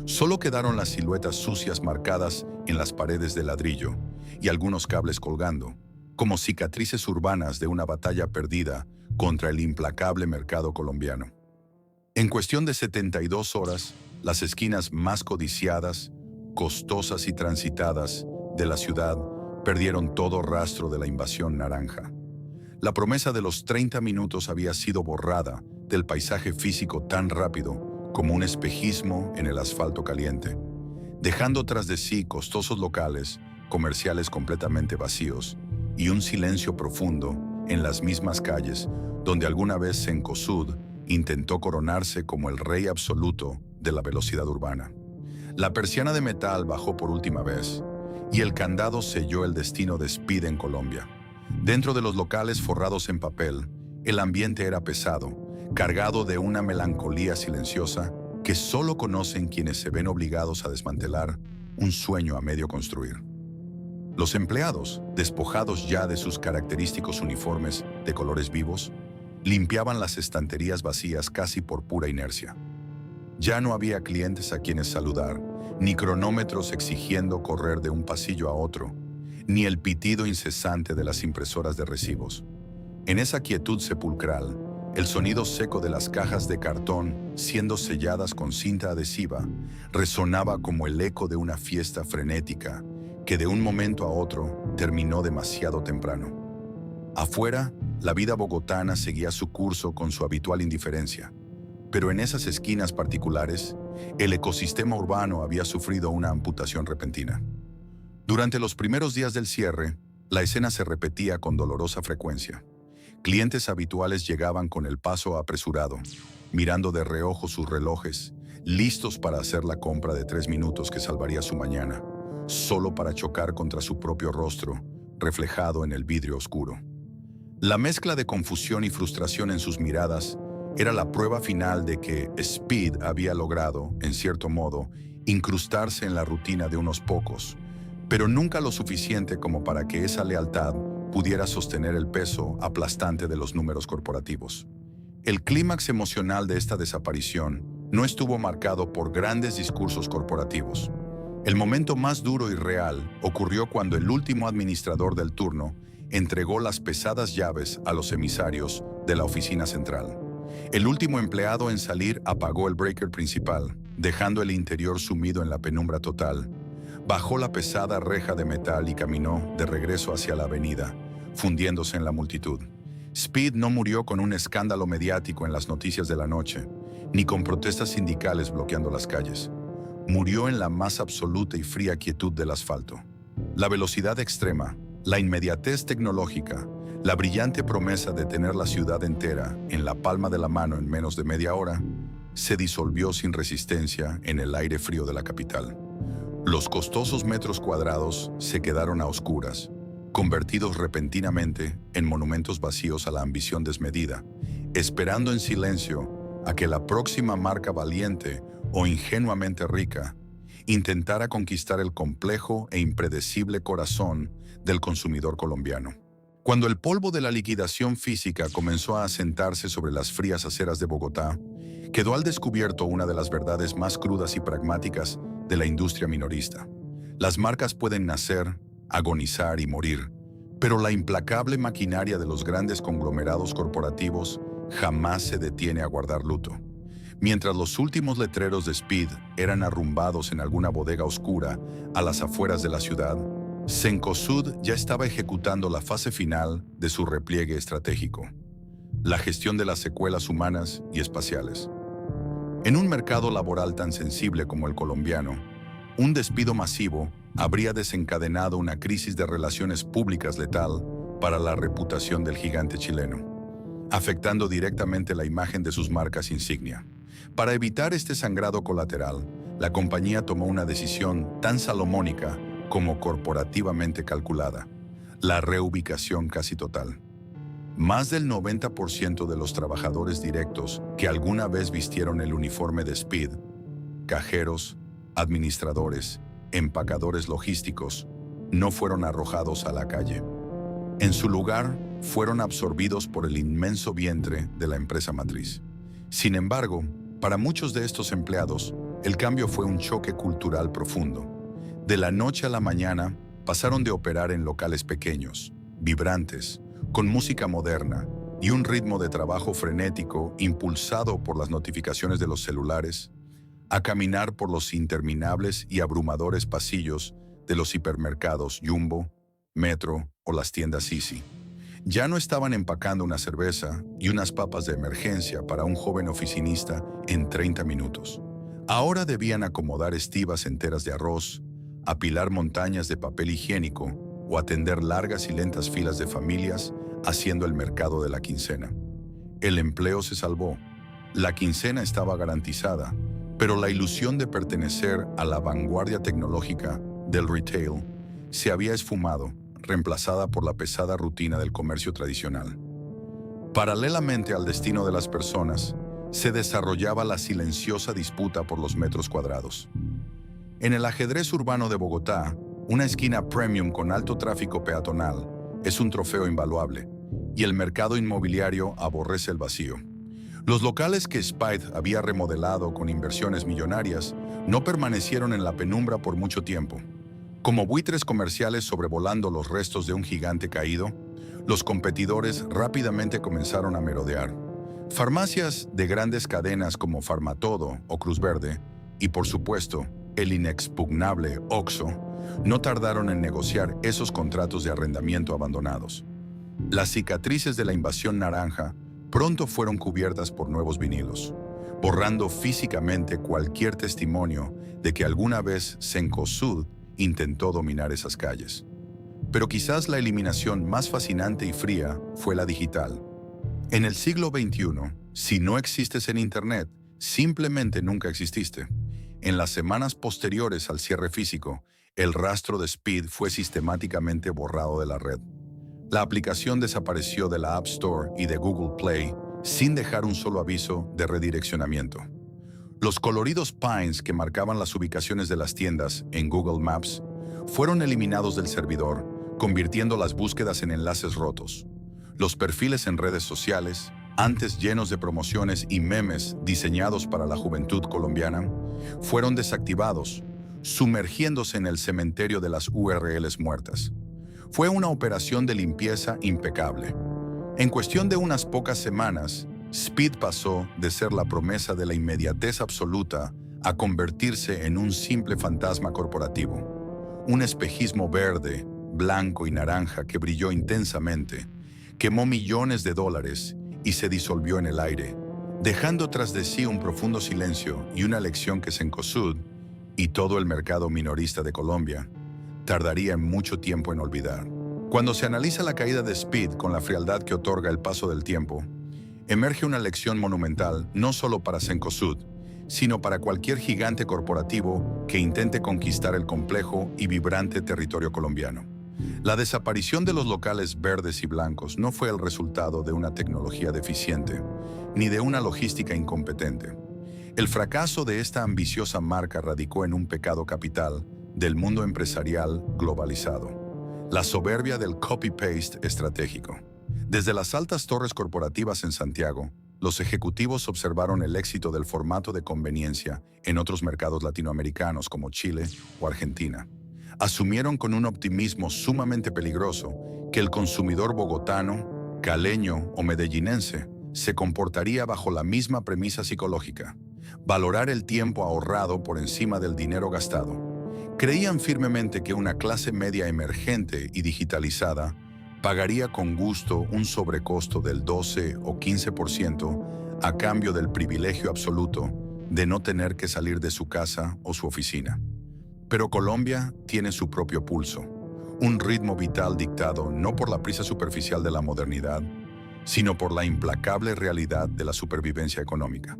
solo quedaron las siluetas sucias marcadas en las paredes de ladrillo y algunos cables colgando, como cicatrices urbanas de una batalla perdida contra el implacable mercado colombiano. En cuestión de 72 horas, las esquinas más codiciadas, costosas y transitadas de la ciudad perdieron todo rastro de la invasión naranja. La promesa de los 30 minutos había sido borrada del paisaje físico tan rápido como un espejismo en el asfalto caliente, dejando tras de sí costosos locales, comerciales completamente vacíos y un silencio profundo en las mismas calles donde alguna vez Cencosud intentó coronarse como el rey absoluto de la velocidad urbana. La persiana de metal bajó por última vez y el candado selló el destino de Speed en Colombia. Dentro de los locales forrados en papel, el ambiente era pesado, cargado de una melancolía silenciosa que solo conocen quienes se ven obligados a desmantelar un sueño a medio construir. Los empleados, despojados ya de sus característicos uniformes de colores vivos, limpiaban las estanterías vacías casi por pura inercia. Ya no había clientes a quienes saludar, ni cronómetros exigiendo correr de un pasillo a otro, ni el pitido incesante de las impresoras de recibos. En esa quietud sepulcral, el sonido seco de las cajas de cartón siendo selladas con cinta adhesiva resonaba como el eco de una fiesta frenética que de un momento a otro terminó demasiado temprano. Afuera, la vida bogotana seguía su curso con su habitual indiferencia, pero en esas esquinas particulares, el ecosistema urbano había sufrido una amputación repentina. Durante los primeros días del cierre, la escena se repetía con dolorosa frecuencia. Clientes habituales llegaban con el paso apresurado, mirando de reojo sus relojes, listos para hacer la compra de 3 minutos que salvaría su mañana, solo para chocar contra su propio rostro, reflejado en el vidrio oscuro. La mezcla de confusión y frustración en sus miradas era la prueba final de que Speed había logrado, en cierto modo, incrustarse en la rutina de unos pocos, pero nunca lo suficiente como para que esa lealtad pudiera sostener el peso aplastante de los números corporativos. El clímax emocional de esta desaparición no estuvo marcado por grandes discursos corporativos. El momento más duro y real ocurrió cuando el último administrador del turno entregó las pesadas llaves a los emisarios de la oficina central. El último empleado en salir apagó el breaker principal, dejando el interior sumido en la penumbra total. Bajó la pesada reja de metal y caminó de regreso hacia la avenida, fundiéndose en la multitud. Speed no murió con un escándalo mediático en las noticias de la noche, ni con protestas sindicales bloqueando las calles. Murió en la más absoluta y fría quietud del asfalto. La velocidad extrema, la inmediatez tecnológica, la brillante promesa de tener la ciudad entera en la palma de la mano en menos de media hora, se disolvió sin resistencia en el aire frío de la capital. Los costosos metros cuadrados se quedaron a oscuras, convertidos repentinamente en monumentos vacíos a la ambición desmedida, esperando en silencio a que la próxima marca valiente o ingenuamente rica intentara conquistar el complejo e impredecible corazón del consumidor colombiano. Cuando el polvo de la liquidación física comenzó a asentarse sobre las frías aceras de Bogotá, quedó al descubierto una de las verdades más crudas y pragmáticas de la industria minorista. Las marcas pueden nacer, agonizar y morir, pero la implacable maquinaria de los grandes conglomerados corporativos jamás se detiene a guardar luto. Mientras los últimos letreros de Speed eran arrumbados en alguna bodega oscura a las afueras de la ciudad, Cencosud ya estaba ejecutando la fase final de su repliegue estratégico, la gestión de las secuelas humanas y espaciales. En un mercado laboral tan sensible como el colombiano, un despido masivo habría desencadenado una crisis de relaciones públicas letal para la reputación del gigante chileno, afectando directamente la imagen de sus marcas insignia. Para evitar este sangrado colateral, la compañía tomó una decisión tan salomónica como corporativamente calculada: la reubicación casi total. Más del 90% de los trabajadores directos que alguna vez vistieron el uniforme de Speed, cajeros, administradores, empacadores logísticos, no fueron arrojados a la calle. En su lugar, fueron absorbidos por el inmenso vientre de la empresa matriz. Sin embargo, para muchos de estos empleados, el cambio fue un choque cultural profundo. De la noche a la mañana, pasaron de operar en locales pequeños, vibrantes, con música moderna y un ritmo de trabajo frenético impulsado por las notificaciones de los celulares, a caminar por los interminables y abrumadores pasillos de los hipermercados Jumbo, Metro o las tiendas Easy. Ya no estaban empacando una cerveza y unas papas de emergencia para un joven oficinista en 30 minutos. Ahora debían acomodar estivas enteras de arroz, apilar montañas de papel higiénico o atender largas y lentas filas de familias haciendo el mercado de la quincena. El empleo se salvó, la quincena estaba garantizada, pero la ilusión de pertenecer a la vanguardia tecnológica del retail se había esfumado, reemplazada por la pesada rutina del comercio tradicional. Paralelamente al destino de las personas, se desarrollaba la silenciosa disputa por los metros cuadrados. En el ajedrez urbano de Bogotá, una esquina premium con alto tráfico peatonal es un trofeo invaluable, y el mercado inmobiliario aborrece el vacío. Los locales que Speed había remodelado con inversiones millonarias no permanecieron en la penumbra por mucho tiempo. Como buitres comerciales sobrevolando los restos de un gigante caído, los competidores rápidamente comenzaron a merodear. Farmacias de grandes cadenas como Farmatodo o Cruz Verde, y por supuesto, el inexpugnable Oxxo, no tardaron en negociar esos contratos de arrendamiento abandonados. Las cicatrices de la invasión naranja pronto fueron cubiertas por nuevos vinilos, borrando físicamente cualquier testimonio de que alguna vez Cencosud intentó dominar esas calles. Pero quizás la eliminación más fascinante y fría fue la digital. En el siglo XXI, si no existes en Internet, simplemente nunca exististe. En las semanas posteriores al cierre físico, el rastro de Speed fue sistemáticamente borrado de la red. La aplicación desapareció de la App Store y de Google Play sin dejar un solo aviso de redireccionamiento. Los coloridos pines que marcaban las ubicaciones de las tiendas en Google Maps fueron eliminados del servidor, convirtiendo las búsquedas en enlaces rotos. Los perfiles en redes sociales, antes llenos de promociones y memes diseñados para la juventud colombiana, fueron desactivados, sumergiéndose en el cementerio de las URLs muertas. Fue una operación de limpieza impecable. En cuestión de unas pocas semanas, Speed pasó de ser la promesa de la inmediatez absoluta a convertirse en un simple fantasma corporativo. Un espejismo verde, blanco y naranja que brilló intensamente, quemó millones de dólares y se disolvió en el aire, dejando tras de sí un profundo silencio y una lección que Cencosud y todo el mercado minorista de Colombia tardaría mucho tiempo en olvidar. Cuando se analiza la caída de Speed con la frialdad que otorga el paso del tiempo, emerge una lección monumental no solo para Cencosud, sino para cualquier gigante corporativo que intente conquistar el complejo y vibrante territorio colombiano. La desaparición de los locales verdes y blancos no fue el resultado de una tecnología deficiente, ni de una logística incompetente. El fracaso de esta ambiciosa marca radicó en un pecado capital del mundo empresarial globalizado: la soberbia del copy-paste estratégico. Desde las altas torres corporativas en Santiago, los ejecutivos observaron el éxito del formato de conveniencia en otros mercados latinoamericanos como Chile o Argentina. Asumieron con un optimismo sumamente peligroso que el consumidor bogotano, caleño o medellinense se comportaría bajo la misma premisa psicológica: valorar el tiempo ahorrado por encima del dinero gastado. Creían firmemente que una clase media emergente y digitalizada pagaría con gusto un sobrecosto del 12 o 15% a cambio del privilegio absoluto de no tener que salir de su casa o su oficina. Pero Colombia tiene su propio pulso, un ritmo vital dictado no por la prisa superficial de la modernidad, sino por la implacable realidad de la supervivencia económica.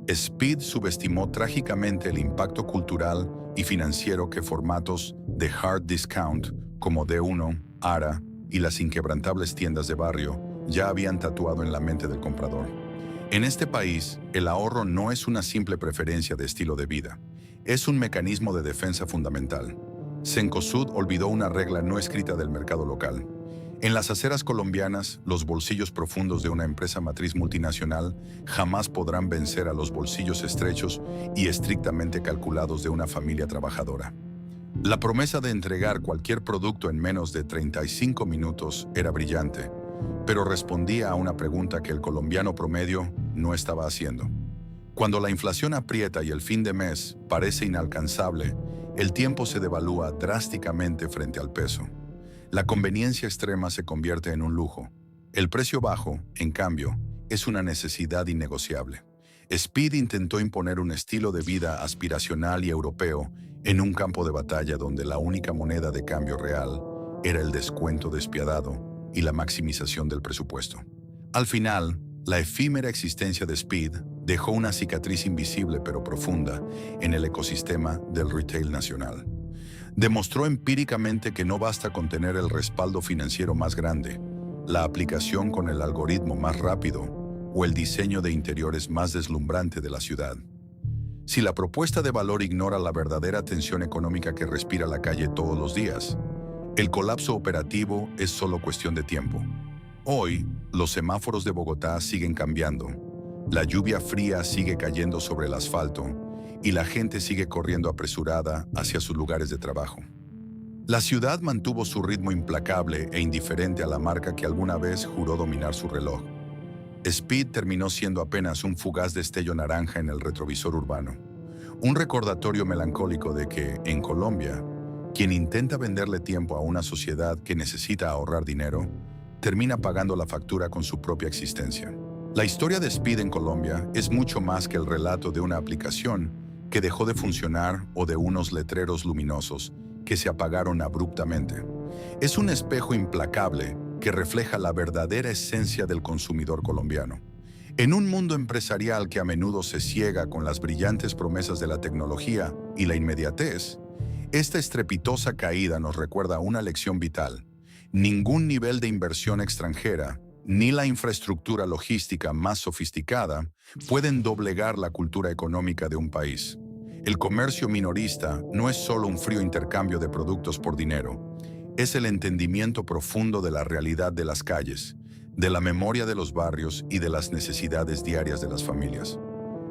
Speed subestimó trágicamente el impacto cultural y financiero que formatos de hard discount como D1, Ara y las inquebrantables tiendas de barrio ya habían tatuado en la mente del comprador. En este país, el ahorro no es una simple preferencia de estilo de vida, es un mecanismo de defensa fundamental. Cencosud olvidó una regla no escrita del mercado local. En las aceras colombianas, los bolsillos profundos de una empresa matriz multinacional jamás podrán vencer a los bolsillos estrechos y estrictamente calculados de una familia trabajadora. La promesa de entregar cualquier producto en menos de 35 minutos era brillante, pero respondía a una pregunta que el colombiano promedio no estaba haciendo. Cuando la inflación aprieta y el fin de mes parece inalcanzable, el tiempo se devalúa drásticamente frente al peso. La conveniencia extrema se convierte en un lujo. El precio bajo, en cambio, es una necesidad innegociable. Speed intentó imponer un estilo de vida aspiracional y europeo en un campo de batalla donde la única moneda de cambio real era el descuento despiadado y la maximización del presupuesto. Al final, la efímera existencia de Speed dejó una cicatriz invisible pero profunda en el ecosistema del retail nacional. Demostró empíricamente que no basta con tener el respaldo financiero más grande, la aplicación con el algoritmo más rápido o el diseño de interiores más deslumbrante de la ciudad. Si la propuesta de valor ignora la verdadera tensión económica que respira la calle todos los días, el colapso operativo es solo cuestión de tiempo. Hoy, los semáforos de Bogotá siguen cambiando, la lluvia fría sigue cayendo sobre el asfalto y la gente sigue corriendo apresurada hacia sus lugares de trabajo. La ciudad mantuvo su ritmo implacable e indiferente a la marca que alguna vez juró dominar su reloj. Speed terminó siendo apenas un fugaz destello naranja en el retrovisor urbano, un recordatorio melancólico de que, en Colombia, quien intenta venderle tiempo a una sociedad que necesita ahorrar dinero, termina pagando la factura con su propia existencia. La historia de Speed en Colombia es mucho más que el relato de una aplicación que dejó de funcionar o de unos letreros luminosos que se apagaron abruptamente. Es un espejo implacable que refleja la verdadera esencia del consumidor colombiano. En un mundo empresarial que a menudo se ciega con las brillantes promesas de la tecnología y la inmediatez, esta estrepitosa caída nos recuerda una lección vital. Ningún nivel de inversión extranjera, ni la infraestructura logística más sofisticada, pueden doblegar la cultura económica de un país. El comercio minorista no es solo un frío intercambio de productos por dinero, es el entendimiento profundo de la realidad de las calles, de la memoria de los barrios y de las necesidades diarias de las familias.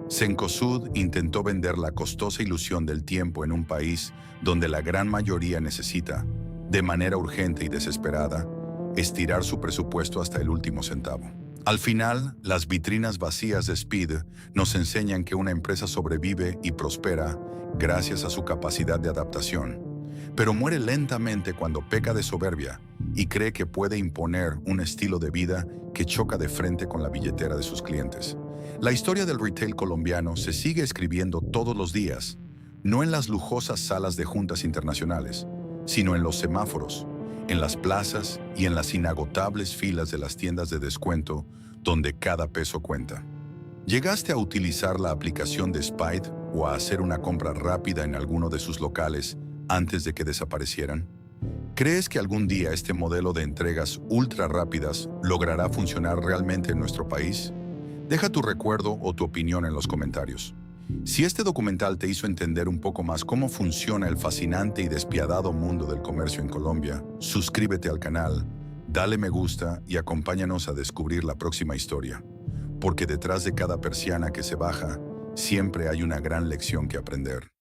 Cencosud intentó vender la costosa ilusión del tiempo en un país donde la gran mayoría necesita, de manera urgente y desesperada, estirar su presupuesto hasta el último centavo. Al final, las vitrinas vacías de Speed nos enseñan que una empresa sobrevive y prospera gracias a su capacidad de adaptación, pero muere lentamente cuando peca de soberbia y cree que puede imponer un estilo de vida que choca de frente con la billetera de sus clientes. La historia del retail colombiano se sigue escribiendo todos los días, no en las lujosas salas de juntas internacionales, sino en los semáforos, en las plazas y en las inagotables filas de las tiendas de descuento donde cada peso cuenta. ¿Llegaste a utilizar la aplicación de Spide o a hacer una compra rápida en alguno de sus locales antes de que desaparecieran? ¿Crees que algún día este modelo de entregas ultra rápidas logrará funcionar realmente en nuestro país? Deja tu recuerdo o tu opinión en los comentarios. Si este documental te hizo entender un poco más cómo funciona el fascinante y despiadado mundo del comercio en Colombia, suscríbete al canal, dale me gusta y acompáñanos a descubrir la próxima historia. Porque detrás de cada persiana que se baja, siempre hay una gran lección que aprender.